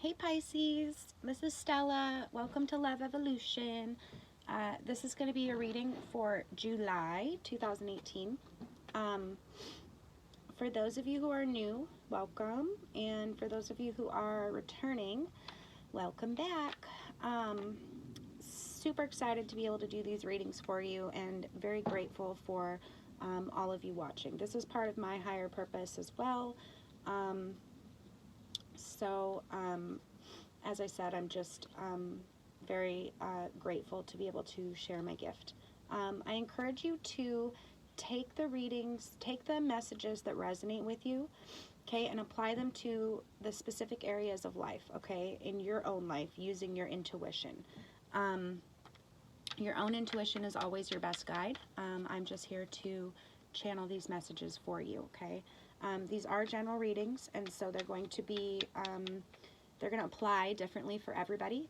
Hey Pisces, this is Stella. Welcome to Love Evolution. This is going to be a reading for July 2018. For those of you who are new, welcome. And for those of you who are returning, welcome back. Super excited to be able to do these readings for you and very grateful for all of you watching. This is part of my higher purpose as well. As I said, I'm just very grateful to be able to share my gift. I encourage you to take the readings, take the messages that resonate with you, okay, and apply them to the specific areas of life, okay, in your own life using your intuition. Your own intuition is always your best guide. I'm just here to channel these messages for you, okay? These are general readings, and so they're going to be, they're going to apply differently for everybody.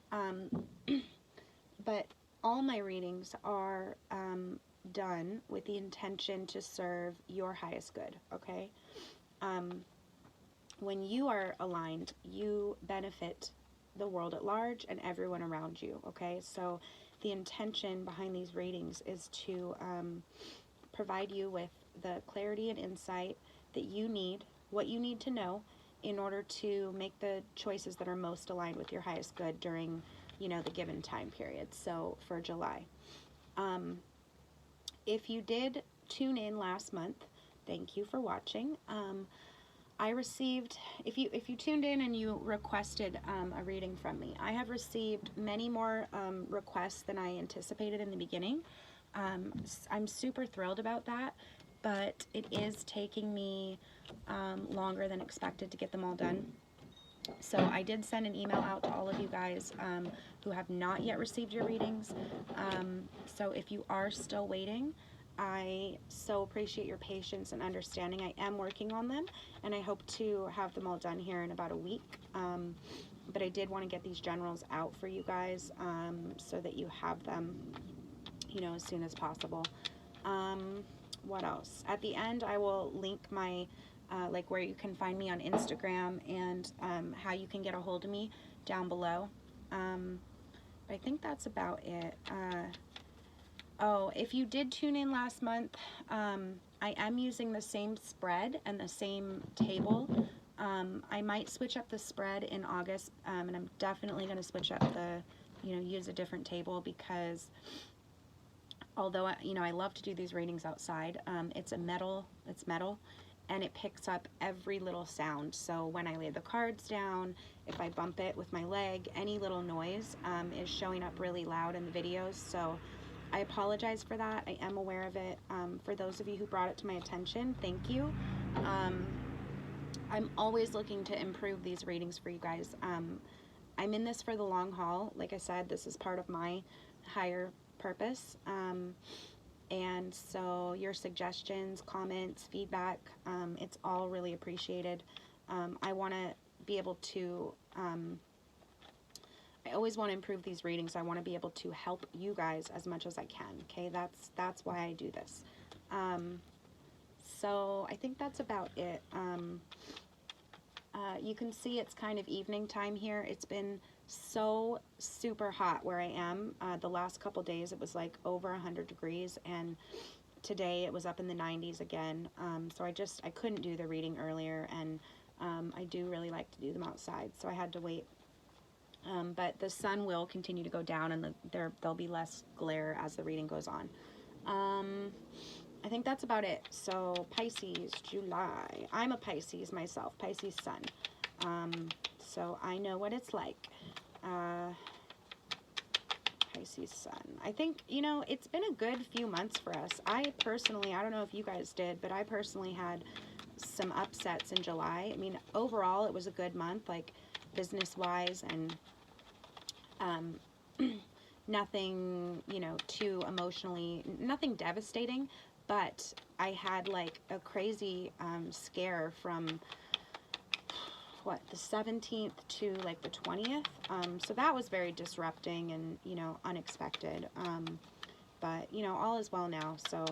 But all my readings are done with the intention to serve your highest good, okay? When you are aligned, you benefit the world at large and everyone around you, okay? So the intention behind these readings is to provide you with the clarity and insight that you need, what you need to know in order to make the choices that are most aligned with your highest good during, you know, the given time period. So for July. If you did tune in last month, thank you for watching. I received, if you tuned in and you requested a reading from me, I have received many more requests than I anticipated in the beginning. I'm super thrilled about that, but it is taking me longer than expected to get them all done. So I did send an email out to all of you guys who have not yet received your readings. So if you are still waiting, I so appreciate your patience and understanding. I am working on them, and I hope to have them all done here in about a week. But I did want to get these generals out for you guys so that you have them, you know, as soon as possible. What else? At the end, I will link my, like where you can find me on Instagram and how you can get a hold of me down below. I think that's about it. Oh, if you did tune in last month, I am using the same spread and the same table. I might switch up the spread in August, and I'm definitely going to switch up the, you know, use a different table because although, you know, I love to do these readings outside, it's metal, and it picks up every little sound. So when I lay the cards down, if I bump it with my leg, any little noise is showing up really loud in the videos. So I apologize for that. I am aware of it. For those of you who brought it to my attention, thank you. I'm always looking to improve these readings for you guys. I'm in this for the long haul. Like I said, this is part of my higher purpose. And so your suggestions, comments, feedback, it's all really appreciated. I want to be able to, I always want to improve these readings. I want to be able to help you guys as much as I can. Okay, that's why I do this. So I think that's about it. You can see it's kind of evening time here. It's been so super hot where I am. The last couple days it was like over 100 degrees, and today it was up in the 90s again. So I couldn't do the reading earlier, and I do really like to do them outside, so I had to wait. But the sun will continue to go down, and there'll be less glare as the reading goes on. I think that's about it. So Pisces, July. I'm a Pisces myself, Pisces sun. So I know what it's like. Pisces sun. I think, you know, it's been a good few months for us. I personally, I don't know if you guys did, but I personally had some upsets in July. I mean, overall, it was a good month, like business-wise, and nothing, you know, too emotionally, nothing devastating, but I had like a crazy scare from what, the 17th to like the 20th. So that was very disrupting and, you know, unexpected. But, you know, all is well now. So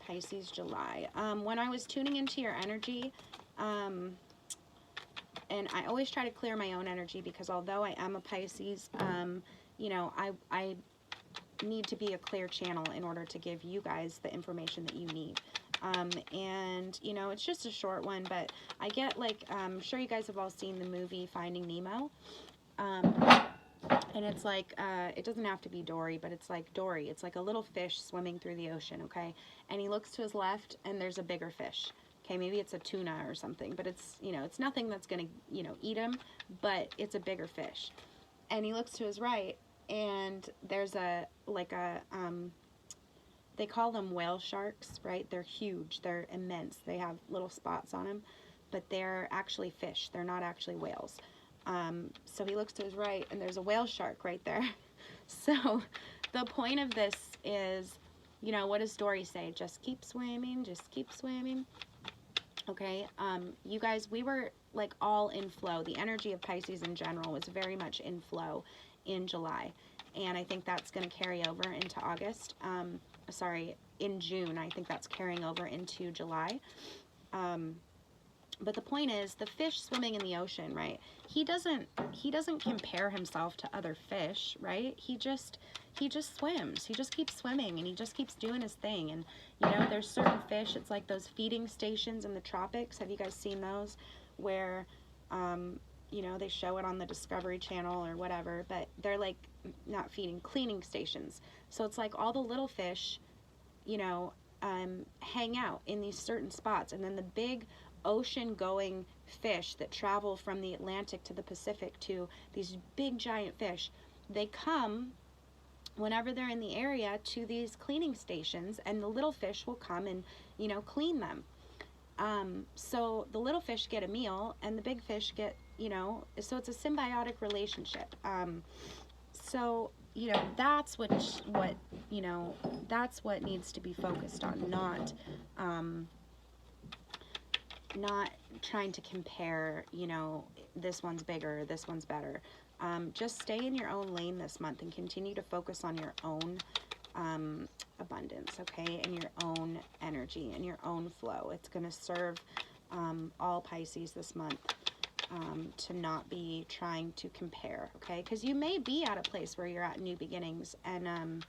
Pisces, July. When I was tuning into your energy, and I always try to clear my own energy, because although I am a Pisces, you know, I need to be a clear channel in order to give you guys the information that you need. And, you know, it's just a short one, but I get, like, I'm sure you guys have all seen the movie Finding Nemo. And it's like, it doesn't have to be Dory, but it's like Dory. It's like a little fish swimming through the ocean, okay? And he looks to his left, and there's a bigger fish. Okay, maybe it's a tuna or something, but it's, you know, it's nothing that's going to, you know, eat him, but it's a bigger fish. And he looks to his right, and there's a, like a, they call them whale sharks, right? They're huge. They're immense. They have little spots on them, but they're actually fish. They're not actually whales. So he looks to his right, and there's a whale shark right there. So the point of this is, you know, what does Dory say? Just keep swimming, just keep swimming. Okay, you guys, we were like all in flow. The energy of Pisces in general was very much in flow in July. And I think that's going to carry over into August. Sorry, in June. I think that's carrying over into July. But the point is, the fish swimming in the ocean, right? He doesn't compare himself to other fish, right? He just swims. He just keeps swimming, and he just keeps doing his thing. And, you know, there's certain fish, it's like those feeding stations in the tropics. Have you guys seen those? Where, you know, they show it on the Discovery Channel or whatever, but they're like, not feeding, cleaning stations. So it's like all the little fish, you know, hang out in these certain spots, and then the big ocean-going fish that travel from the Atlantic to the Pacific, to these big giant fish, they come whenever they're in the area to these cleaning stations, and the little fish will come and, you know, clean them. So the little fish get a meal, and the big fish get, you know, so it's a symbiotic relationship. So, you know, that's what, you know, that's what needs to be focused on, not trying to compare, you know, this one's bigger, this one's better. Just stay in your own lane this month and continue to focus on your own abundance, okay, and your own energy and your own flow. It's going to serve all Pisces this month to not be trying to compare, okay, because you may be at a place where you're at new beginnings, and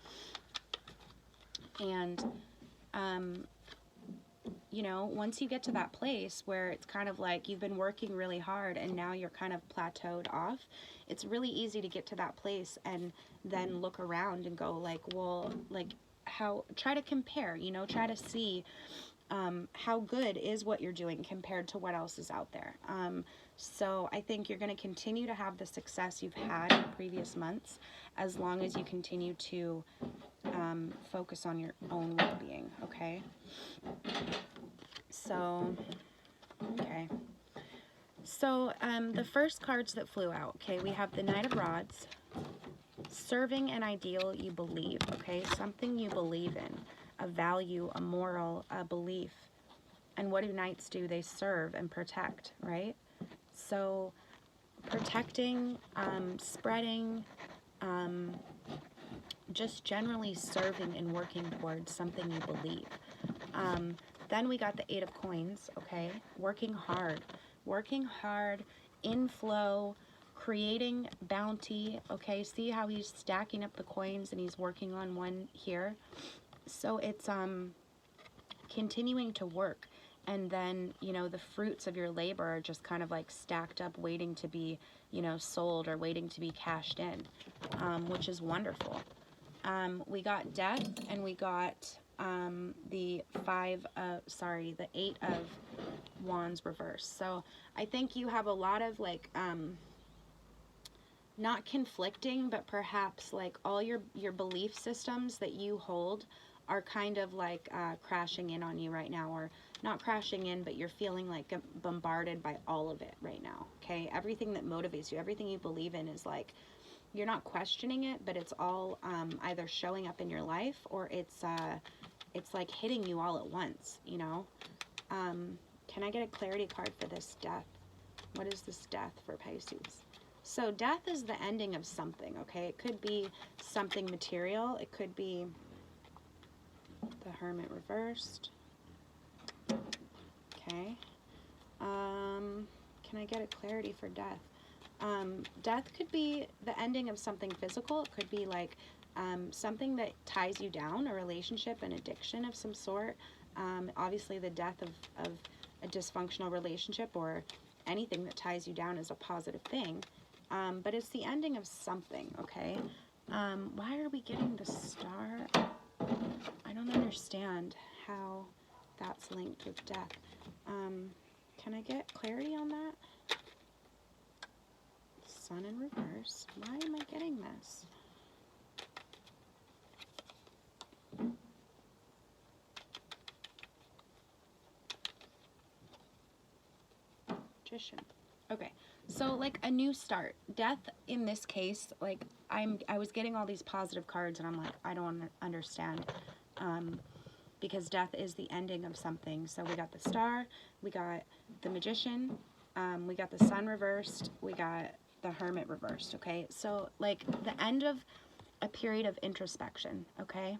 you know, once you get to that place where it's kind of like you've been working really hard and now you're kind of plateaued off, it's really easy to get to that place and then look around and go like, well, like, how, try to compare, you know, try to see how good is what you're doing compared to what else is out there. So I think you're going to continue to have the success you've had in previous months, as long as you continue to focus on your own well-being, okay? So, okay. So, the first cards that flew out, okay, we have the Knight of Rods, serving an ideal you believe, okay, something you believe in, a value, a moral, a belief. And what do knights do? They serve and protect, right? So, protecting, spreading, just generally serving and working towards something you believe. Then we got the Eight of Coins, okay? Working hard, in flow, creating bounty, okay? See how he's stacking up the coins and he's working on one here? So it's continuing to work, and then, you know, the fruits of your labor are just kind of like stacked up, waiting to be, you know, sold or waiting to be cashed in, which is wonderful. We got Death, and we got the Eight of Wands reversed. So I think you have a lot of like not conflicting, but perhaps like all your belief systems that you hold are kind of like crashing in on you right now, or not crashing in, but you're feeling like bombarded by all of it right now, okay? Everything that motivates you, everything you believe in is like, you're not questioning it, but it's all either showing up in your life, or it's like hitting you all at once, you know? Can I get a clarity card for this Death? What is this Death for Pisces? So Death is the ending of something, okay? It could be something material. It could be the Hermit reversed. Okay. Can I get a clarity for death? Death could be the ending of something physical. It could be like something that ties you down, a relationship, an addiction of some sort. Obviously, the death of a dysfunctional relationship or anything that ties you down is a positive thing. But it's the ending of something, okay? Why are we getting the Star? I don't understand how that's linked with death. Can I get clarity on that? Sun in reverse. Why am I getting this? Magician. Okay, so like a new start. Death in this case, like I was getting all these positive cards and I'm like, I don't understand. Because death is the ending of something. So we got the Star, we got the Magician, we got the Sun reversed, we got the Hermit reversed, okay? So like the end of a period of introspection, okay?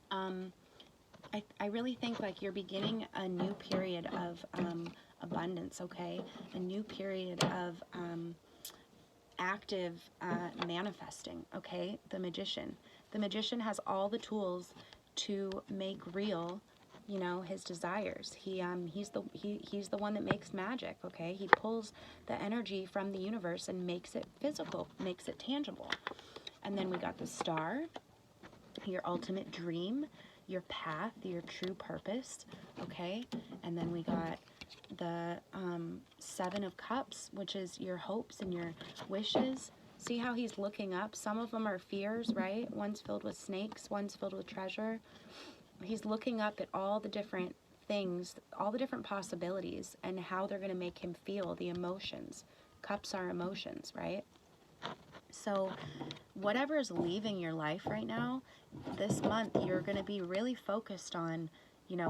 I really think like you're beginning a new period of abundance, okay? A new period of active manifesting, okay? The Magician. The Magician has all the tools to make real, you know, his desires. He's the one that makes magic, okay? He pulls the energy from the universe and makes it physical, makes it tangible. And then we got the Star, your ultimate dream, your path, your true purpose, okay? And then we got the Seven of Cups, which is your hopes and your wishes. See how he's looking up? Some of them are fears, right? One's filled with snakes, one's filled with treasure. He's looking up at all the different things, all the different possibilities, and how they're going to make him feel, the emotions. Cups are emotions, right? So whatever is leaving your life right now, this month you're going to be really focused on, you know,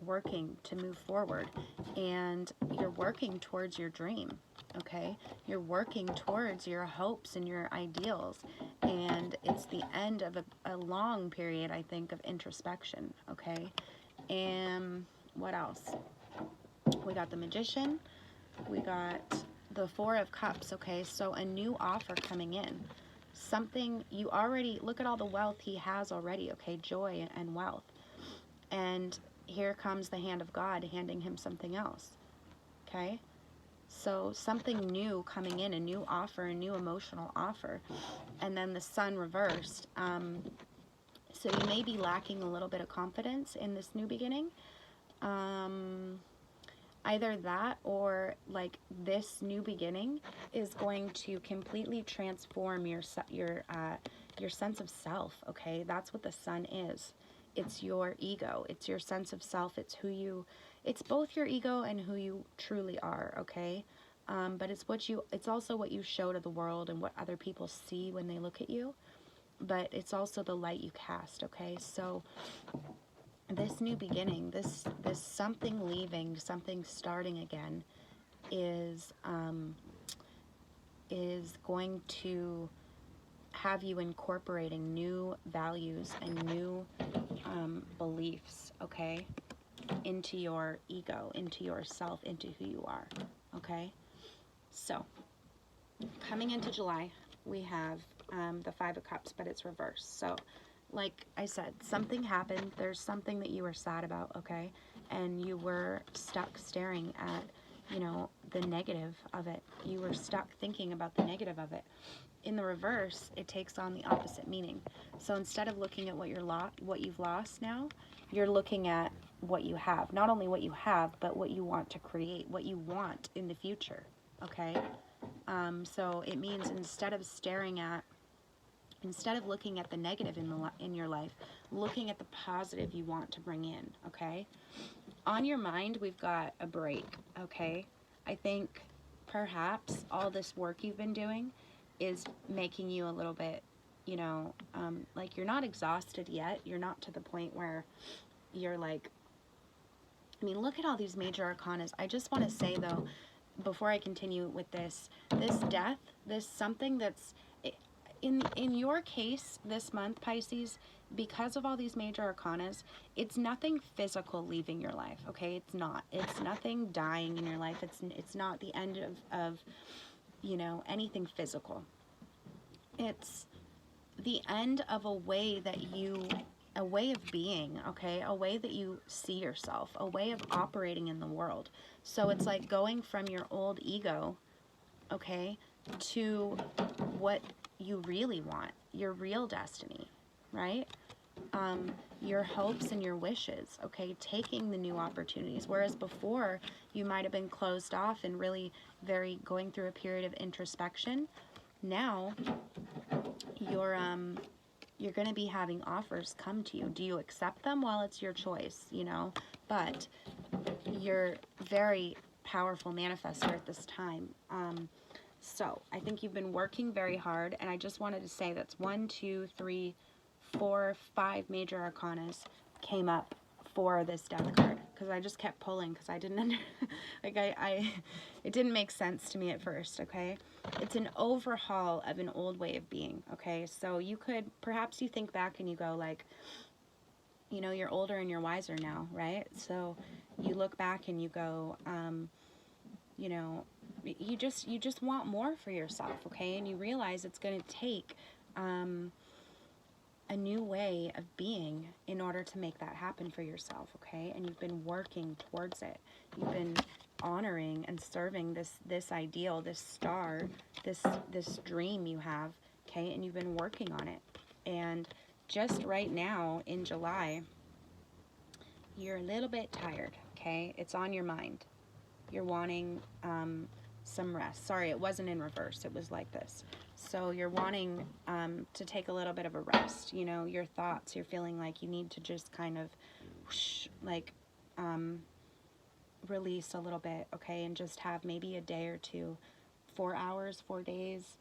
working to move forward, and you're working towards your dream, okay? You're working towards your hopes and your ideals, and it's the end of a long period, I think, of introspection, okay? And what else? We got the Magician, we got the Four of Cups, okay? So a new offer coming in. Something you already, look at all the wealth he has already, okay? Joy and wealth. And here comes the hand of God handing him something else, okay? So something new coming in, a new offer, a new emotional offer. And then the Sun reversed. So you may be lacking a little bit of confidence in this new beginning. Either that or like this new beginning is going to completely transform your sense of self, okay? That's what the Sun is. It's your ego. It's your sense of self. It's who you, it's both your ego and who you truly are, okay? But it's also what you show to the world and what other people see when they look at you. But it's also the light you cast, okay? So this new beginning, this something leaving, something starting again is going to have you incorporating new values and new beliefs, okay, into your ego, into yourself, into who you are, okay? So, coming into July, we have the Five of Cups, but it's reversed. So, like I said, something happened. There's something that you were sad about, okay? And you were stuck staring at, you know, the negative of it. You were stuck thinking about the negative of it. In the reverse, it takes on the opposite meaning. So instead of looking at what you've lost now, you're looking at what you have. Not only what you have, but what you want to create, what you want in the future, okay? So it means instead of looking at the negative in your life, looking at the positive you want to bring in, okay? On your mind, we've got a break, okay? I think perhaps all this work you've been doing is making you a little bit, you know, like you're not exhausted yet. You're not to the point where you're like, I mean, look at all these major arcanas. I just want to say, though, before I continue with this death, this something that's, in your case this month, Pisces, because of all these major arcanas, it's nothing physical leaving your life, okay? It's not. It's nothing dying in your life. It's not the end of you know, anything physical. It's the end of a way of being, okay? A way that you see yourself, a way of operating in the world. So it's like going from your old ego, okay, to what you really want, your real destiny, right? Your hopes and your wishes, okay? Taking the new opportunities. Whereas before, you might have been closed off and really going through a period of introspection. Now, you're going to be having offers come to you. Do you accept them? Well, it's your choice, you know, but you're very powerful manifestor at this time. So I think you've been working very hard, and I just wanted to say that's 1, 2, 3, 4, 5 major arcanas came up for this death card, because I just kept pulling because I didn't like it didn't make sense to me at first, okay? It's an overhaul of an old way of being, okay? So you could, perhaps you think back and you go like, you know, you're older and you're wiser now, right? So you look back and you go, you know, you just want more for yourself, okay? And you realize it's going to take a new way of being in order to make that happen for yourself, okay? And you've been working towards it. You've been honoring and serving this ideal, this star, this dream you have, okay? And you've been working on it. And just right now in July, you're a little bit tired, okay? It's on your mind. You're wanting some rest. Sorry, it wasn't in reverse. It was like this. So you're wanting to take a little bit of a rest. You know, your thoughts, you're feeling like you need to just kind of whoosh, like release a little bit, okay? And just have maybe a day or two, 4 hours, 4 days,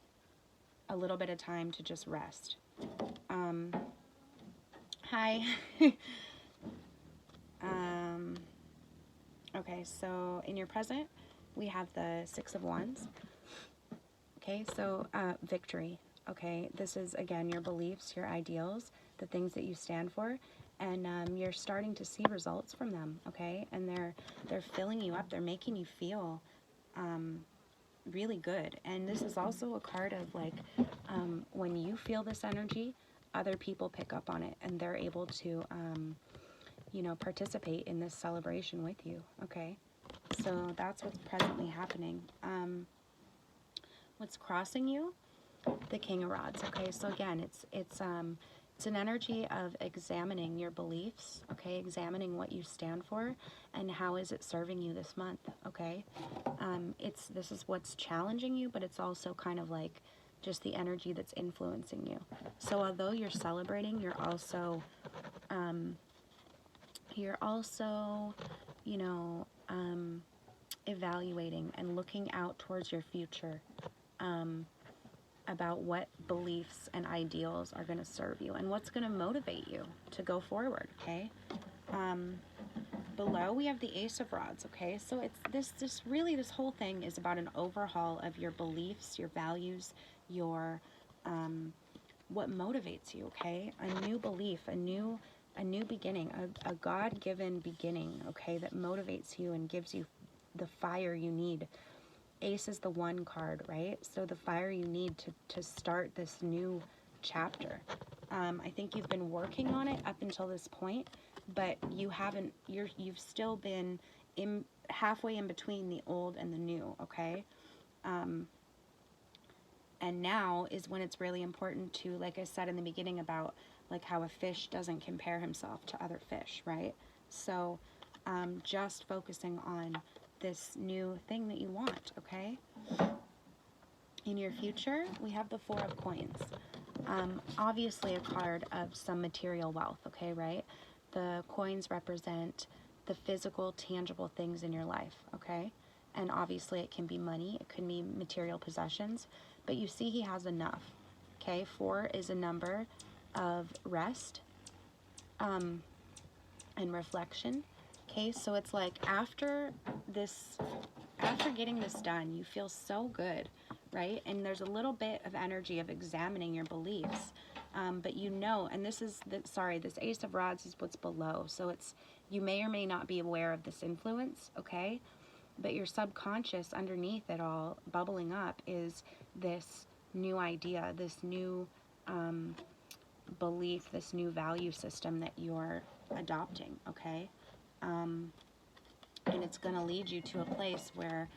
a little bit of time to just rest. Hi. Okay, so in your present, we have the 6 of Wands. Okay, so victory. Okay, this is, again, your beliefs, your ideals, the things that you stand for, and you're starting to see results from them, okay? And they're filling you up. They're making you feel really good. And this is also a card of, like, when you feel this energy, other people pick up on it, and they're able to, you know, participate in this celebration with you, okay? So that's what's presently happening. What's crossing you? The King of Rods, okay? So again, it's an energy of examining your beliefs, okay? Examining what you stand for and how is it serving you this month, okay? This is what's challenging you, but it's also kind of like just the energy that's influencing you. So although you're celebrating, you're also, you know, evaluating and looking out towards your future, about what beliefs and ideals are going to serve you and what's going to motivate you to go forward, okay? Below we have the Ace of Rods, okay? So it's this whole thing is about an overhaul of your beliefs, your values, your what motivates you, okay? A new belief, a new beginning, a God-given beginning, okay, that motivates you and gives you the fire you need. Ace is the 1 card, right? So the fire you need to start this new chapter. I think you've been working on it up until this point, but you haven't, you've still been halfway in between the old and the new, okay? And now is when it's really important to, like I said in the beginning about like how a fish doesn't compare himself to other fish, right? So just focusing on this new thing that you want, okay? In your future, we have the 4 of Coins. Obviously a card of some material wealth, okay, right? The coins represent the physical, tangible things in your life, okay? And obviously it can be money, it can be material possessions, but you see he has enough, okay? 4 is a number of rest and reflection. Okay, so it's like after getting this done, you feel so good, right? And there's a little bit of energy of examining your beliefs. But you know, and this is, this Ace of Rods is what's below. So it's, you may or may not be aware of this influence, okay? But your subconscious underneath it all, bubbling up, is this new idea, this new belief, this new value system that you're adopting, okay? And it's going to lead you to a place where,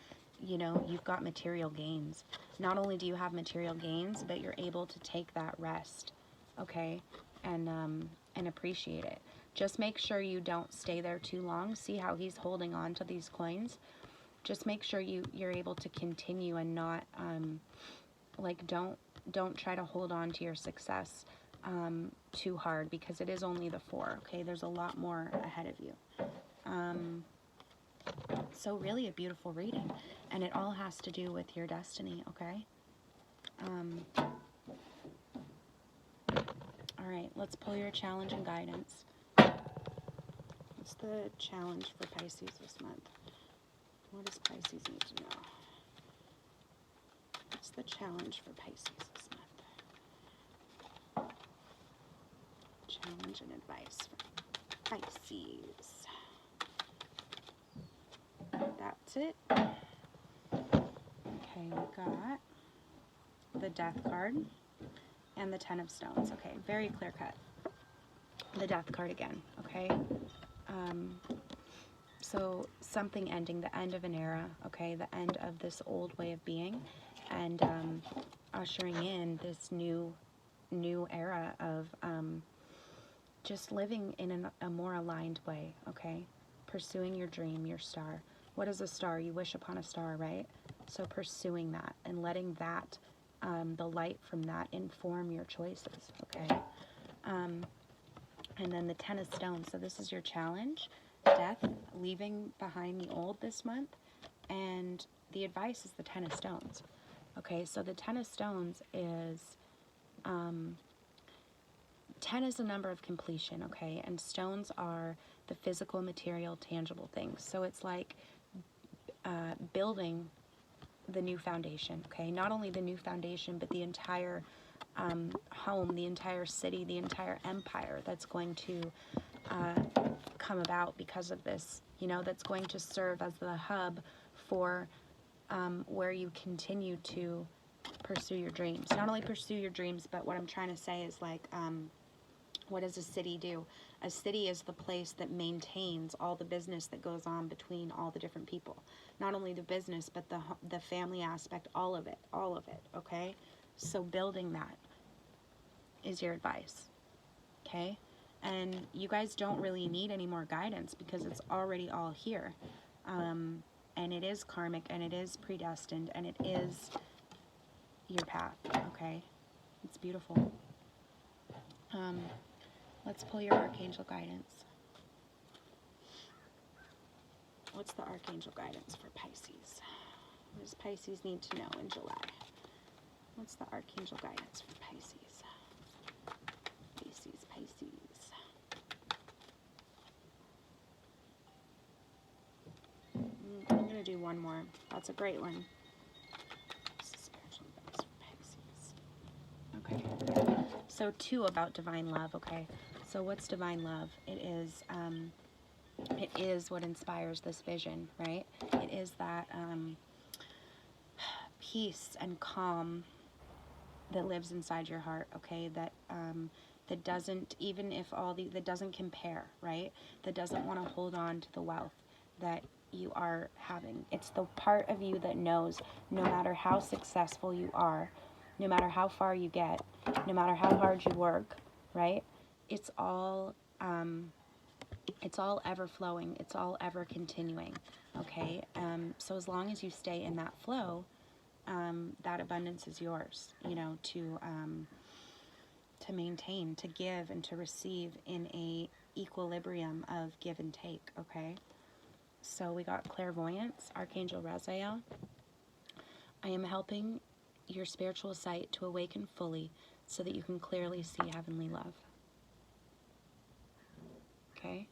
you know, you've got material gains. Not only do you have material gains, but you're able to take that rest, okay, and appreciate it. Just make sure you don't stay there too long. See how he's holding on to these coins? Just make sure you're able to continue and not, like, don't try to hold on to your success too hard, because it is only the 4, okay? There's a lot more ahead of you. So really a beautiful reading, and it all has to do with your destiny, okay? All right, let's pull your challenge and guidance. What's the challenge for Pisces this month? What does Pisces need to know? What's the challenge for Pisces this month? Challenge and advice for Pisces. That's it. Okay, we got the Death card and the 10 of Stones. Okay, very clear cut. The Death card again, okay? So something ending, the end of an era, okay? The end of this old way of being, and ushering in this new era of just living in a more aligned way, okay? Pursuing your dream, your star. What is a star? You wish upon a star, right? So pursuing that and letting that, the light from that, inform your choices, okay? And then the 10 of Stones. So this is your challenge. Death, leaving behind the old this month. And the advice is the 10 of Stones. Okay, so the 10 of Stones is, 10 is a number of completion, okay? And stones are the physical, material, tangible things. So it's like building the new foundation, okay? Not only the new foundation, but the entire home, the entire city, the entire empire that's going to come about because of this, you know, that's going to serve as the hub for where you continue to pursue your dreams. Not only pursue your dreams, but what I'm trying to say is, like, what does a city do? A city is the place that maintains all the business that goes on between all the different people. Not only the business, but the family aspect, all of it, okay? So building that is your advice, okay? And you guys don't really need any more guidance because it's already all here. And it is karmic, and it is predestined, and it is your path, okay? It's beautiful. Let's pull your Archangel guidance. What's the Archangel guidance for Pisces? What does Pisces need to know in July? What's the Archangel guidance for Pisces? Pisces. I'm going to do one more. That's a great one. Spiritual advice for Pisces. Okay. So 2 about divine love, okay? So what's divine love? It is what inspires this vision, right? It is that peace and calm that lives inside your heart, okay? That that doesn't, even if that doesn't compare, right? That doesn't want to hold on to the wealth that you are having. It's the part of you that knows no matter how successful you are, no matter how far you get, no matter how hard you work, right? It's all ever flowing. It's all ever continuing, okay? So as long as you stay in that flow, that abundance is yours, you know, to maintain, to give, and to receive in a equilibrium of give and take, okay? So we got clairvoyance, Archangel Raziel. I am helping your spiritual sight to awaken fully so that you can clearly see heavenly love. Okay?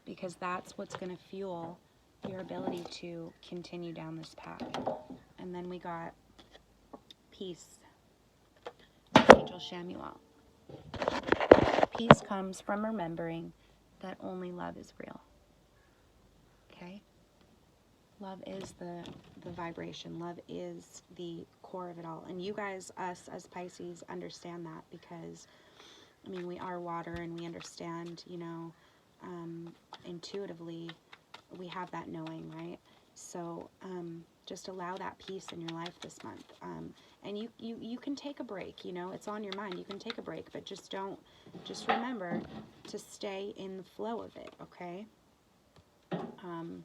Because that's what's going to fuel your ability to continue down this path. And then we got Peace. Archangel Shamuel. Peace comes from remembering that only love is real. Okay? Love is the vibration. Love is the core of it all. And you guys, us as Pisces, understand that because, I mean, we are water and we understand, you know, intuitively, we have that knowing, right? So just allow that peace in your life this month. And you can take a break, you know, it's on your mind. You can take a break, but just remember to stay in the flow of it, okay? And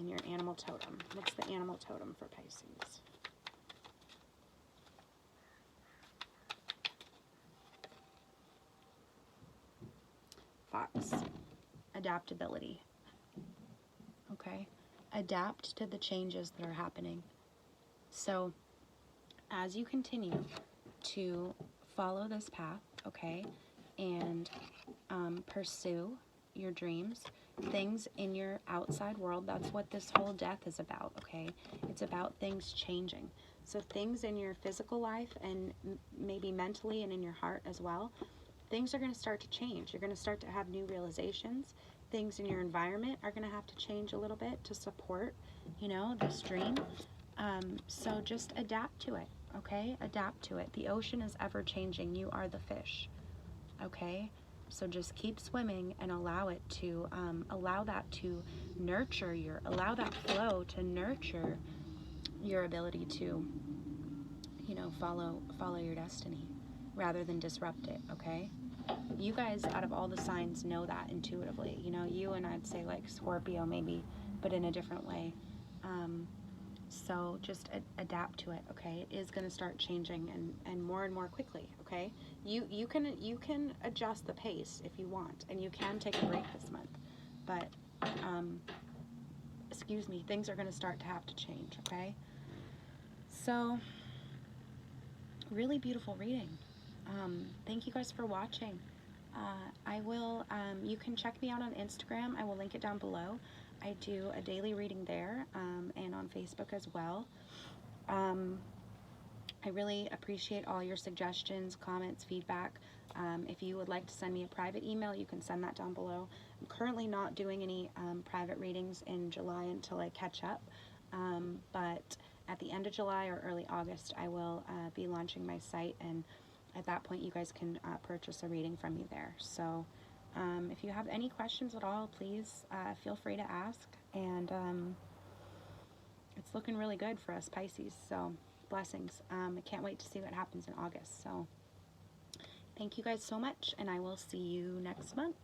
your animal totem. What's the animal totem for Pisces? Fox. Adaptability. Okay? Adapt to the changes that are happening. So, as you continue to follow this path, okay, and pursue your dreams, things in your outside world, that's what this whole death is about, okay? It's about things changing. So things in your physical life and maybe mentally and in your heart as well, things are going to start to change. You're going to start to have new realizations. Things in your environment are going to have to change a little bit to support, you know, this dream. So just adapt to it, okay? Adapt to it. The ocean is ever changing. You are the fish, okay? So just keep swimming and allow it to, allow that to nurture allow that flow to nurture your ability to, you know, follow your destiny rather than disrupt it, okay? You guys, out of all the signs, know that intuitively. You know, you and I'd say like Scorpio maybe, but in a different way. So just adapt to it, okay? It is going to start changing and more quickly, okay? You can adjust the pace if you want, and you can take a break this month, but excuse me, things are going to start to have to change, okay? So really beautiful reading. Thank you guys for watching. I will, you can check me out on Instagram. I will link it down below. I do a daily reading there, and on Facebook as well. I really appreciate all your suggestions, comments, feedback. If you would like to send me a private email, you can send that down below. I'm currently not doing any private readings in July until I catch up, but at the end of July or early August, I will be launching my site, and at that point, you guys can purchase a reading from me there. So if you have any questions at all, please feel free to ask, and it's looking really good for us Pisces, so blessings. I can't wait to see what happens in August. So thank you guys so much, and I will see you next month.